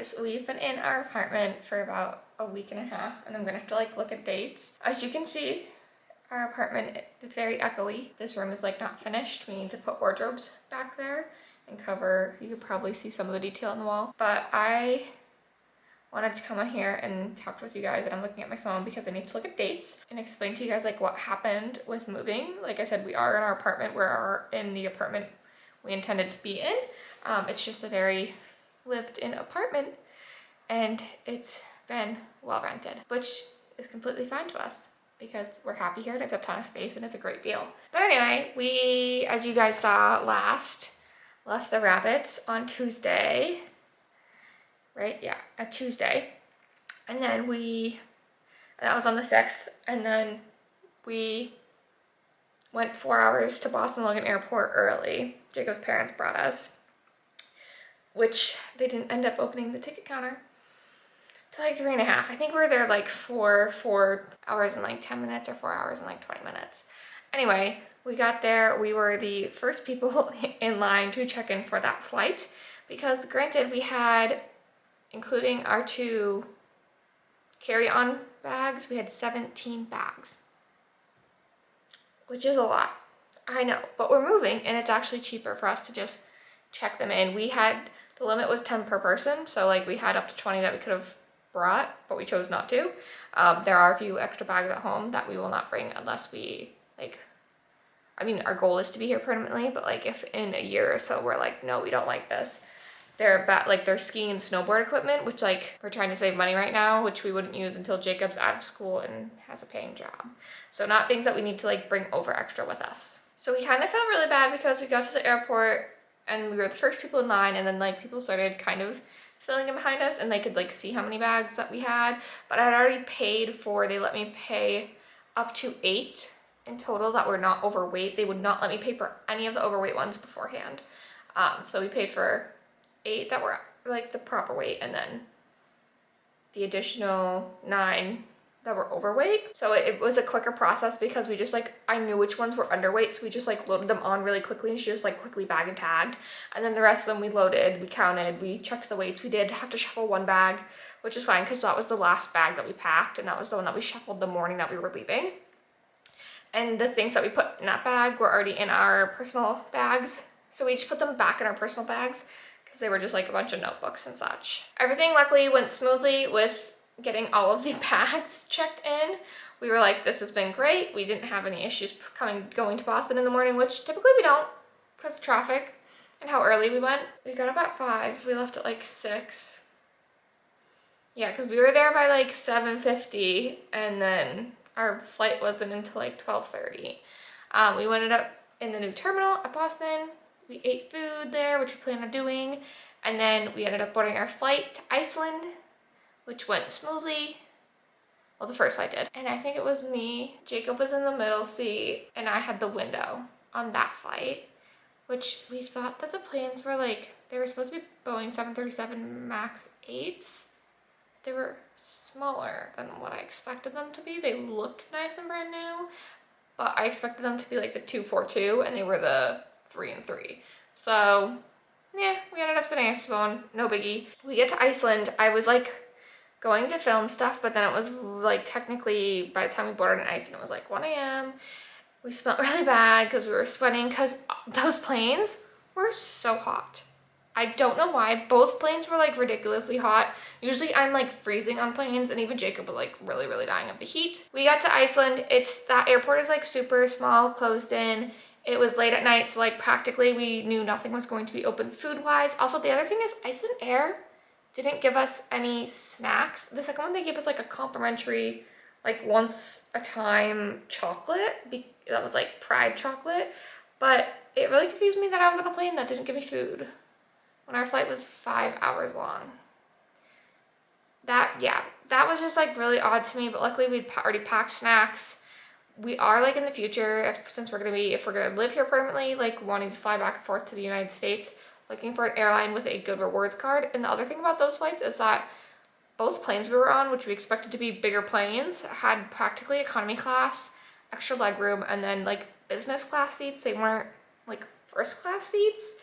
guys, we've been in our apartment for about a week and a half, and I'm gonna have to like look at dates. As you can see, our apartment, it's very echoey. This room is like not finished. We need to put wardrobes back there and cover, you could probably see some of the detail on the wall. But I wanted to come on here and talk with you guys, and I'm looking at my phone because I need to look at dates and explain to you guys like what happened with moving. Like I said, we are in our apartment. We're in the apartment we intended to be in. It's just a very lived in apartment, and it's been well rented, which is completely fine to us because we're happy here and it's a ton of space and it's a great deal. But anyway, we, as you guys saw last, left the rabbits on Tuesday, right? Yeah, a Tuesday. And then that was on the 6th, and then we went 4 hours to Boston Logan Airport early. Jacob's parents brought us, which they didn't end up opening the ticket counter to like 3.5. I think we were there like 4 hours and like 10 minutes or 4 hours and like 20 minutes. Anyway, we got there. We were the first people in line to check in for that flight because granted we had, including our 2 carry-on bags, we had 17 bags, which is a lot. I know, but we're moving and it's actually cheaper for us to just check them in. The limit was 10 per person, so like we had up to 20 that we could have brought, but we chose not to. There are a few extra bags at home that we will not bring unless we like, I mean, our goal is to be here permanently, but like if in a year or so we're like, no, we don't like this. They're skiing and snowboard equipment, which like we're trying to save money right now, which we wouldn't use until Jacob's out of school and has a paying job. So not things that we need to like bring over extra with us. So we kind of felt really bad because we got to the airport and we were the first people in line, and then like people started kind of filling in behind us and they could like see how many bags that we had. But I had already paid for, they let me pay up to 8 in total that were not overweight. They would not let me pay for any of the overweight ones beforehand. So we paid for 8 that were like the proper weight, and then the additional 9 that were overweight. So it was a quicker process because we just like, I knew which ones were underweight, so we just like loaded them on really quickly and she just like quickly bag and tagged. And then the rest of them we loaded, we counted, we checked the weights. We did have to shuffle 1 bag, which is fine because that was the last bag that we packed, and that was the one that we shuffled the morning that we were leaving. And the things that we put in that bag were already in our personal bags, so we just put them back in our personal bags because they were just like a bunch of notebooks and such. Everything luckily went smoothly with getting all of the bags checked in. We were like, this has been great. We didn't have any issues going to Boston in the morning, which typically we don't because of traffic and how early we went. We got up at 5. We left at like 6. Yeah, because we were there by like 7:50, and then our flight wasn't until like 12:30. We ended up in the new terminal at Boston. We ate food there, which we planned on doing, and then we ended up boarding our flight to Iceland, which went smoothly. Well, the first flight did. And I think it was me. Jacob was in the middle seat, and I had the window on that flight, which we thought that the planes were like, they were supposed to be Boeing 737 MAX 8s. They were smaller than what I expected them to be. They looked nice and brand new, but I expected them to be like the 242, and they were the 3 and 3. So yeah, we ended up sitting next to one, no biggie. We get to Iceland. I was like going to film stuff, but then it was like technically by the time we boarded in Iceland, it was like 1 a.m. We smelled really bad because we were sweating because those planes were so hot. I don't know why. Both planes were like ridiculously hot. Usually I'm like freezing on planes, and even Jacob was like really, really dying of the heat. We got to Iceland. That airport is like super small, closed in. It was late at night, so like practically we knew nothing was going to be open food-wise. Also, the other thing is Iceland Air didn't give us any snacks. The second one, they gave us like a complimentary, like once a time chocolate. That was like Pride chocolate. But it really confused me that I was on a plane that didn't give me food when our flight was 5 hours long. That was just like really odd to me, but luckily we'd already packed snacks. We are like in the future, if we're gonna live here permanently, like wanting to fly back and forth to the United States, looking for an airline with a good rewards card. And the other thing about those flights is that both planes we were on, which we expected to be bigger planes, had practically economy class, extra leg room, and then like business class seats. They weren't like first class seats.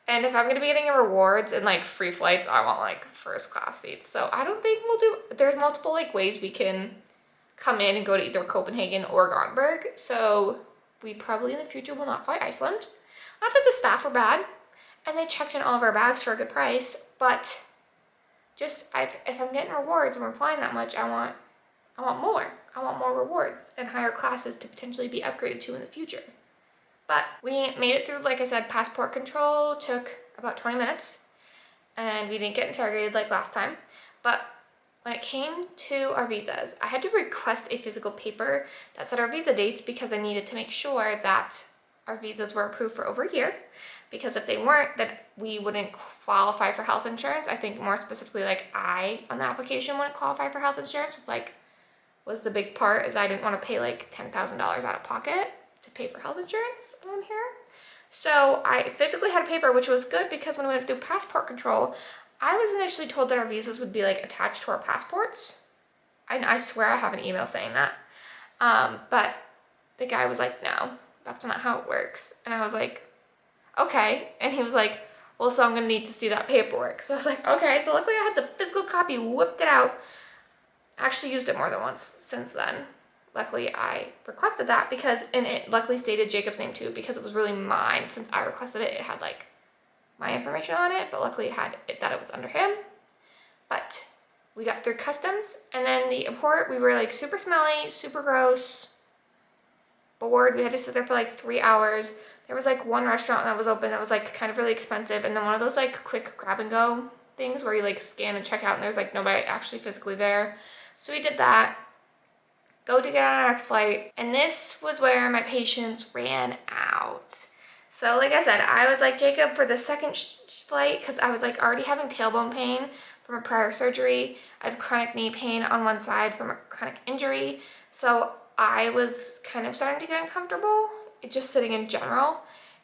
And if I'm gonna be getting rewards and like free flights, I want like first class seats. So I don't think we'll do, there's multiple like ways we can come in and go to either Copenhagen or Gothenburg. So we probably in the future will not fly Iceland. Not that the staff were bad and they checked in all of our bags for a good price, but just if I'm getting rewards and we're flying that much, I want more. I want more rewards and higher classes to potentially be upgraded to in the future. But we made it through, like I said, passport control took about 20 minutes and we didn't get interrogated like last time. But when it came to our visas, I had to request a physical paper that said our visa dates because I needed to make sure that our visas were approved for over a year. Because if they weren't, then we wouldn't qualify for health insurance. I think more specifically, like I on the application wouldn't qualify for health insurance. It's like, was the big part is I didn't want to pay like $10,000 out of pocket to pay for health insurance on here. So I physically had a paper, which was good because when we went through passport control, I was initially told that our visas would be like attached to our passports. I swear I have an email saying that. But the guy was like, no, that's not how it works. And I was like, okay. And he was like, well, so I'm gonna need to see that paperwork. So I was like, okay. So luckily I had the physical copy, whipped it out. Actually used it more than once since then. Luckily I requested that because, and it luckily stated Jacob's name too because it was really mine. Since I requested it, it had like my information on it, but luckily it had it, that it was under him. But we got through customs and then the airport, we were like super smelly, super gross, bored. We had to sit there for like 3 hours. There was like one restaurant that was open that was like kind of really expensive, and then one of those like quick grab and go things where you like scan and check out and there's like nobody actually physically there. So we did that, go to get on our next flight, and this was where my patience ran out. So like I said, I was like Jacob for the second flight because I was like already having tailbone pain from a prior surgery. I have chronic knee pain on one side from a chronic injury. So I was kind of starting to get uncomfortable just sitting in general.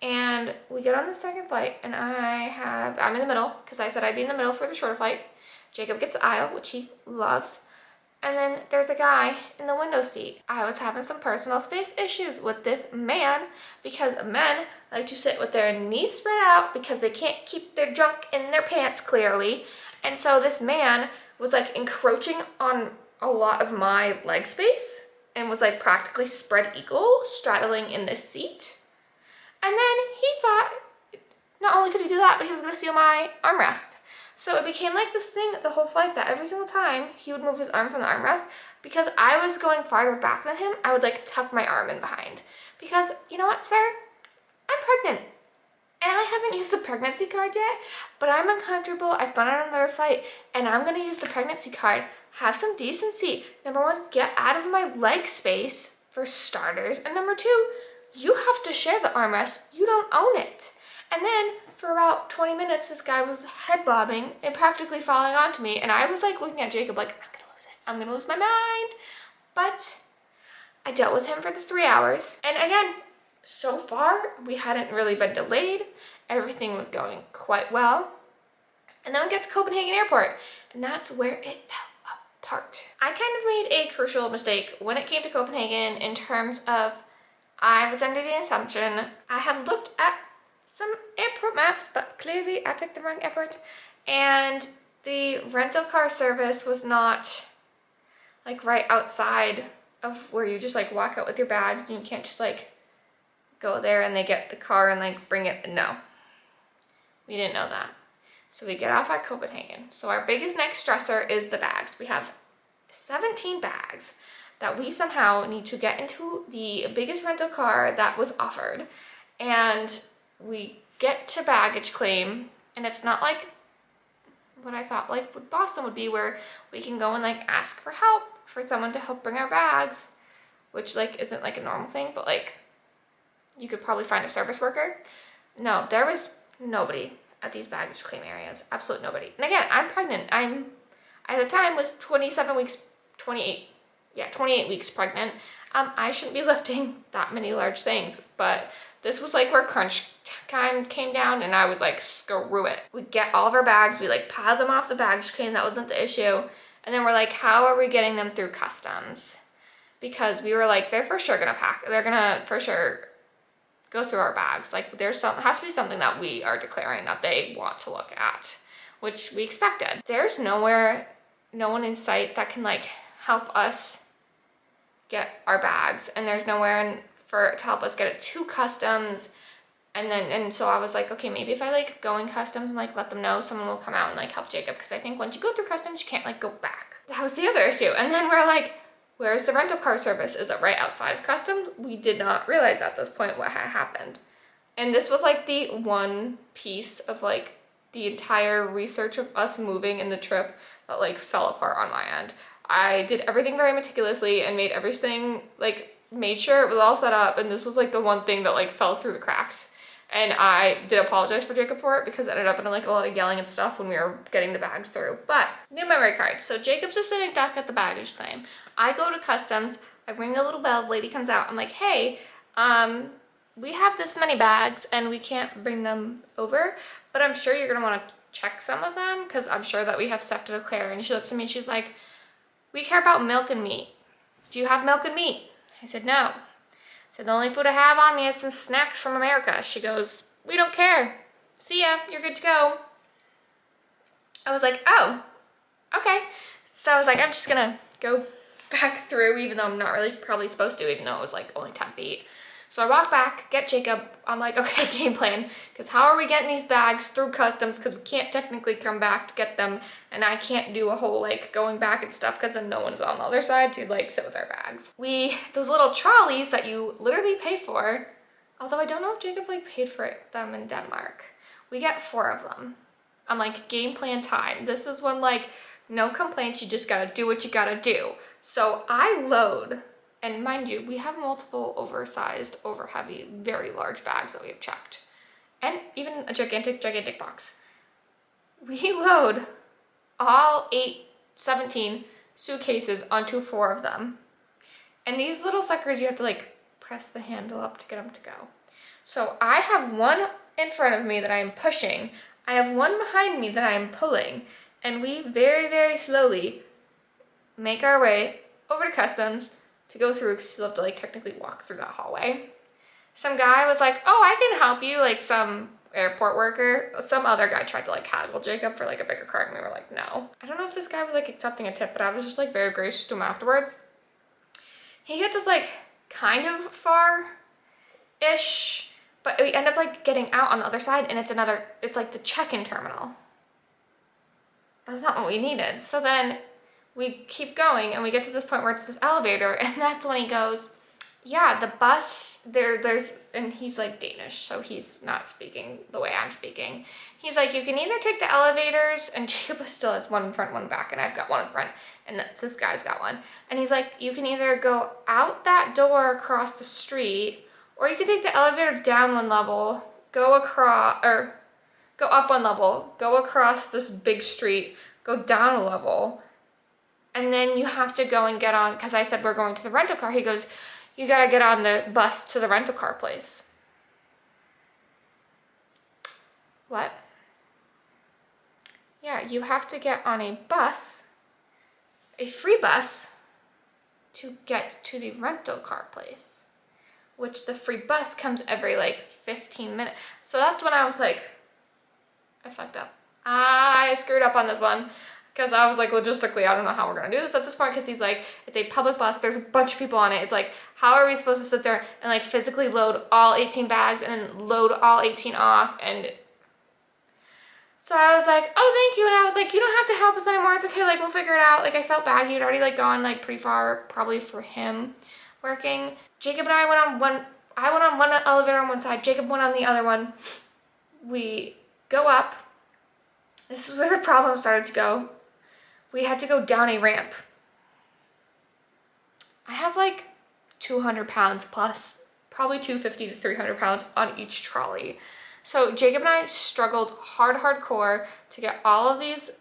And we get on the second flight and I'm in the middle because I said I'd be in the middle for the shorter flight. Jacob gets the aisle, which he loves. And then there's a guy in the window seat. I was having some personal space issues with this man because men like to sit with their knees spread out because they can't keep their junk in their pants clearly. And so this man was like encroaching on a lot of my leg space and was like practically spread eagle straddling in this seat. And then he thought not only could he do that, but he was gonna steal my armrest. So it became like this thing the whole flight that every single time he would move his arm from the armrest, because I was going farther back than him, I would like tuck my arm in behind. Because, you know what, sir? I'm pregnant. And I haven't used the pregnancy card yet, but I'm uncomfortable. I've been on another flight, and I'm gonna use the pregnancy card. Have some decency. Number one, get out of my leg space, for starters. And number two, you have to share the armrest. You don't own it. And then for about 20 minutes, this guy was head bobbing and practically falling onto me. And I was like looking at Jacob like, I'm gonna lose it. I'm gonna lose my mind. But I dealt with him for the 3 hours. And again, so far, we hadn't really been delayed. Everything was going quite well. And then we get to Copenhagen Airport, and that's where it fell apart. I kind of made a crucial mistake when it came to Copenhagen in terms of I was under the assumption I had looked at some airport maps, but clearly I picked the wrong airport, and the rental car service was not like right outside of where you just like walk out with your bags and you can't just like go there and they get the car and like bring it. No, we didn't know that. So we get off at Copenhagen. So our biggest next stressor is the bags. We have 17 bags that we somehow need to get into the biggest rental car that was offered. And we get to baggage claim, and it's not like what I thought like what Boston would be, where we can go and like ask for help for someone to help bring our bags, which like isn't like a normal thing, but like you could probably find a service worker. No, there was nobody at these baggage claim areas. Absolutely nobody. And again, I'm pregnant. I'm, at the time, was 28 weeks pregnant. I shouldn't be lifting that many large things, but this was like where crunch time came down, and I was like, screw it. We get all of our bags, we like pile them off the baggage claim, that wasn't the issue. And then we're like, how are we getting them through customs? Because we were like, they're for sure gonna pack, they're gonna for sure go through our bags. Like has to be something that we are declaring that they want to look at, which we expected. There's no one in sight that can like help us get our bags, and there's nowhere to help us get it to customs. And so I was like, okay, maybe if I like go in customs and like let them know, someone will come out and like help Jacob, because I think once you go through customs, you can't like go back. That was the other issue. And then we're like, where's the rental car service? Is it right outside of customs? We did not realize at this point what had happened. And this was like the one piece of like the entire research of us moving in the trip that like fell apart on my end. I did everything very meticulously and made everything like, made sure it was all set up, and this was like the one thing that like fell through the cracks. And I did apologize for Jacob for it, because it ended up in like a lot of yelling and stuff when we were getting the bags through. But new memory card. So Jacob's just sitting duck at the baggage claim. I go to customs, I ring the little bell, the lady comes out. I'm like, hey, we have this many bags and we can't bring them over, but I'm sure you're gonna wanna check some of them, because I'm sure that we have stuff to declare. And she looks at me and she's like, we care about milk and meat. Do you have milk and meat? I said, no. So the only food I have on me is some snacks from America. She goes, we don't care. See ya, you're good to go. I was like, oh, okay. So I was like, I'm just gonna go back through, even though I'm not really probably supposed to, even though it was like only 10 feet. So I walk back, get Jacob. I'm like, okay, game plan, because how are we getting these bags through customs? Because we can't technically come back to get them, and I can't do a whole like going back and stuff, because then no one's on the other side to like sit with our bags. Those little trolleys that you literally pay for, although I don't know if Jacob like paid for them in Denmark. We get 4 of them. I'm like, game plan time. This is when like, no complaints, you just gotta do what you gotta do. So I load. And mind you, we have multiple oversized, over heavy, very large bags that we have checked. And even a gigantic, gigantic box. We load all 17 suitcases onto 4 of them. And these little suckers, you have to like press the handle up to get them to go. So I have one in front of me that I am pushing. I have one behind me that I am pulling. And we very, very slowly make our way over to customs to go through, because you have to like technically walk through that hallway. Some guy was like, oh, I can help you, like some airport worker. Some other guy tried to like haggle Jacob for like a bigger cart, and we were like, no. I don't know if this guy was like accepting a tip, but I was just like very gracious to him afterwards. He gets us like kind of far-ish, but we end up like getting out on the other side, and it's like the check-in terminal. That's not what we needed. So then we keep going and we get to this point where it's this elevator, and that's when he goes, yeah, the bus, there's, and he's like Danish, so he's not speaking the way I'm speaking. He's like, you can either take the elevators, and Jacob still has one in front, one back, and I've got one in front, and this guy's got one. And he's like, you can either go out that door across the street, or you can take the elevator down 1 level, go up 1 level, go across this big street, go down a level, and then you have to go and get on, because I said we're going to the rental car. He goes, you gotta get on the bus to the rental car place. What? Yeah, you have to get on a bus, a free bus, to get to the rental car place, which the free bus comes every like 15 minutes. So that's when I was like, I fucked up. I screwed up on this one. Because I was like, logistically, I don't know how we're going to do this at this point, because he's like, it's a public bus, there's a bunch of people on it. It's like, how are we supposed to sit there and like physically load all 18 bags and then load all 18 off? And so I was like, oh, thank you. And I was like, you don't have to help us anymore. It's okay. Like, we'll figure it out. Like, I felt bad. He had already like gone like pretty far, probably for him working. Jacob and I went on one elevator on one side. Jacob went on the other one. We go up. This is where the problem started to go. We had to go down a ramp. I have like 200 pounds plus, probably 250 to 300 pounds on each trolley. So Jacob and I struggled hardcore to get all of these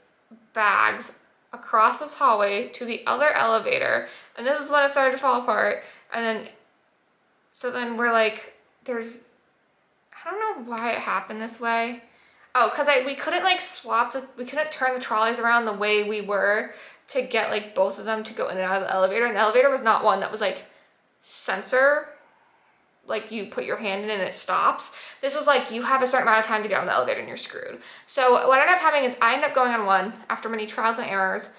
bags across this hallway to the other elevator. And this is when it started to fall apart. And then we're like, I don't know why it happened this way. Oh, because we couldn't like we couldn't turn the trolleys around the way we were to get like both of them to go in and out of the elevator. And the elevator was not one that was like like you put your hand in and it stops. This was like you have a certain amount of time to get on the elevator and you're screwed. So what ended up happening is I ended up going on one after many trials and errors,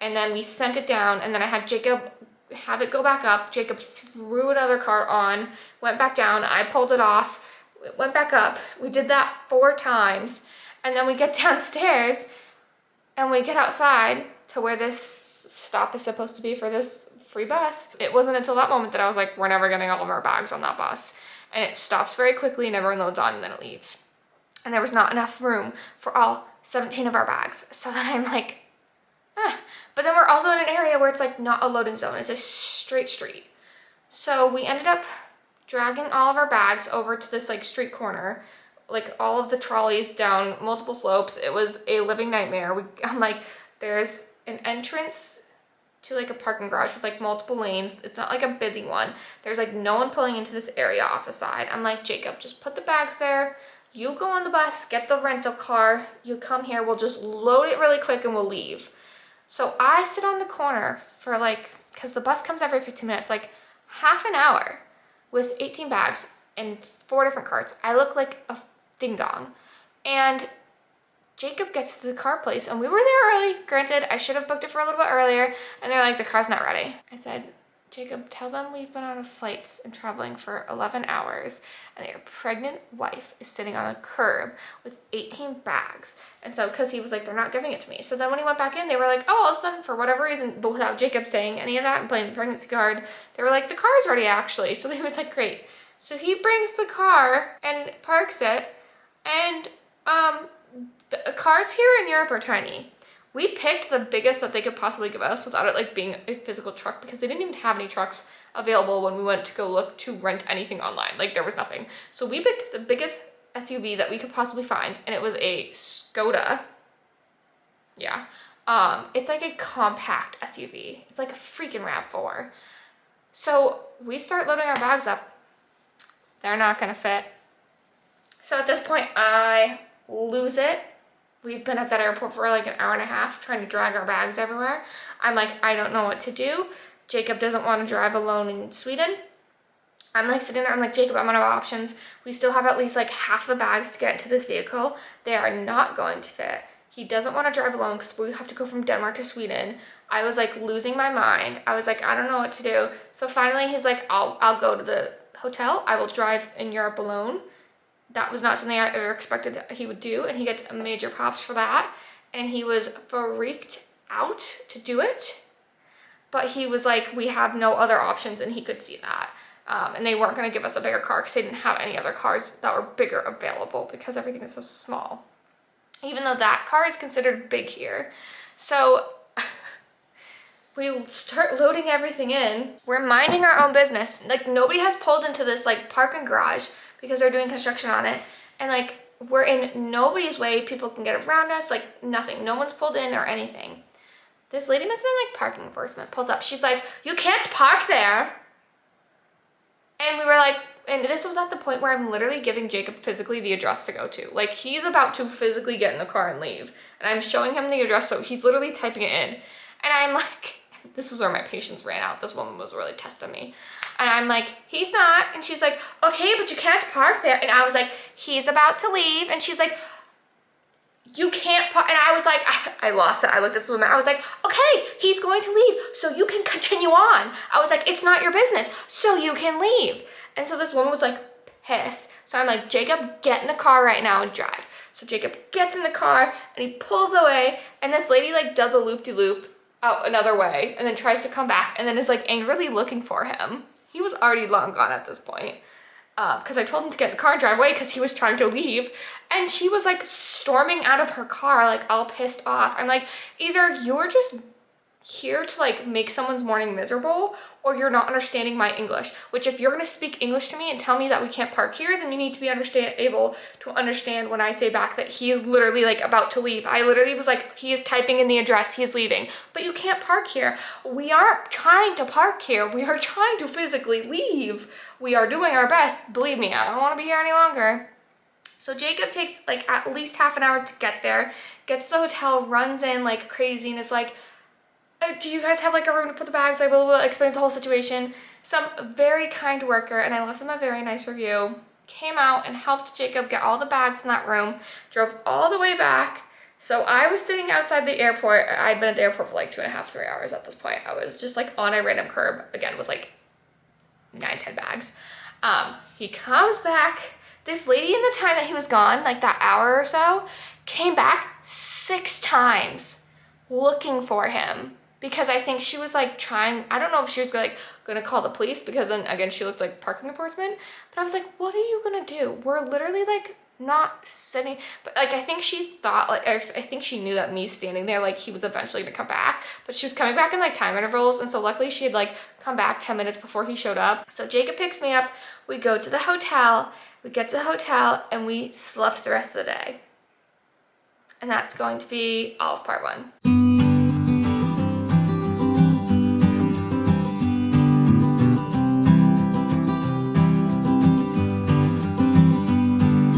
and then we sent it down, and then I had Jacob have it go back up. Jacob threw another cart on, went back down, I pulled it off, it went back up. We did that 4 times, and then we get downstairs and we get outside to where this stop is supposed to be for this free bus. It wasn't until that moment that I was like, we're never getting all of our bags on that bus. And it stops very quickly and everyone loads on and then it leaves. And there was not enough room for all 17 of our bags. So then I'm like, But then we're also in an area where it's like not a loading zone. It's a straight street. So we ended up dragging all of our bags over to this like street corner, like all of the trolleys down multiple slopes. It was a living nightmare. I'm like, there's an entrance to like a parking garage with like multiple lanes. It's not like a busy one. There's like no one pulling into this area off the side. I'm like, Jacob, just put the bags there. You go on the bus, get the rental car. You come here, we'll just load it really quick and we'll leave. So I sit on the corner for like, because the bus comes every 15 minutes, like half an hour with 18 bags and 4 different carts. I look like a ding dong. And Jacob gets to the car place, and we were there early. Granted, I should have booked it for a little bit earlier, and they're like, the car's not ready. I said, Jacob, tell them we've been on flights and traveling for 11 hours, and their pregnant wife is sitting on a curb with 18 bags. And so, because he was like, they're not giving it to me. So then when he went back in, they were like, oh, all of a sudden, for whatever reason, but without Jacob saying any of that and playing the pregnancy card, they were like, the car's ready, actually. So he was like, great. So he brings the car and parks it, and the cars here in Europe are tiny. We picked the biggest that they could possibly give us without it like being a physical truck, because they didn't even have any trucks available when we went to go look to rent anything online. Like there was nothing. So we picked the biggest SUV that we could possibly find, and it was a Skoda. Yeah. It's like a compact SUV. It's like a freaking RAV4. So we start loading our bags up. They're not gonna fit. So at this point, I lose it. We've been at that airport for like an hour and a half trying to drag our bags everywhere. I'm like, I don't know what to do. Jacob doesn't want to drive alone in Sweden. I'm like sitting there, I'm like, Jacob, I'm out of options. We still have at least like half the bags to get into this vehicle. They are not going to fit. He doesn't want to drive alone because we have to go from Denmark to Sweden. I was like losing my mind. I was like, I don't know what to do. So finally he's like, I'll go to the hotel. I will drive in Europe alone. That was not something I ever expected that he would do, and he gets major props for that. And he was freaked out to do it, but he was like, we have no other options, and he could see that. And they weren't going to give us a bigger car because they didn't have any other cars that were bigger available because everything is so small, even though that car is considered big here. So we start loading everything in. We're minding our own business. Like nobody has pulled into this like parking garage because they're doing construction on it. And like, we're in nobody's way. People can get around us, like nothing. No one's pulled in or anything. This lady must have been like parking enforcement, pulls up. She's like, you can't park there. And we were like, and this was at the point where I'm literally giving Jacob physically the address to go to. Like he's about to physically get in the car and leave. And I'm showing him the address, so he's literally typing it in. And I'm like, this is where my patience ran out. This woman was really testing me. And I'm like, he's not. And she's like, okay, but you can't park there. And I was like, he's about to leave. And she's like, you can't park. And I was like, I lost it. I looked at this woman. I was like, okay, he's going to leave, so you can continue on. I was like, it's not your business, so you can leave. And so this woman was like pissed. So I'm like, Jacob, get in the car right now and drive. So Jacob gets in the car and he pulls away. And this lady like does a loop-de-loop out another way and then tries to come back and then is like angrily looking for him. He was already long gone at this point because I told him to get in the car and drive away because he was trying to leave. And she was like storming out of her car like all pissed off. I'm like, either you're just here to like make someone's morning miserable or you're not understanding my English, which if you're going to speak English to me and tell me that we can't park here, then you need to be able to understand when I say back that he is literally like about to leave. I literally was like, he is typing in the address, he is leaving, but you can't park here. We aren't trying to park here. We are trying to physically leave. We are doing our best. Believe me, I don't want to be here any longer. So Jacob takes like at least half an hour to get there, gets to the hotel, runs in like crazy and is like, do you guys have like a room to put the bags? Like blah, blah, blah, explains the whole situation. Some very kind worker, and I left them a very nice review, came out and helped Jacob get all the bags in that room, drove all the way back. So I was sitting outside the airport. I'd been at the airport for like 2.5, 3 hours at this point. I was just like on a random curb, again, with like 9, 10 bags. He comes back. This lady in the time that he was gone, like that hour or so, came back 6 times looking for him. Because I think she was like trying, I don't know if she was like gonna call the police, because then again, she looked like parking enforcement. But I was like, what are you gonna do? We're literally like not sitting, but like I think she thought, like I think she knew that me standing there, like he was eventually gonna come back, but she was coming back in like time intervals, and so luckily she had like come back 10 minutes before he showed up. So Jacob picks me up, we go to the hotel, we get to the hotel, and we slept the rest of the day. And that's going to be all of part 1.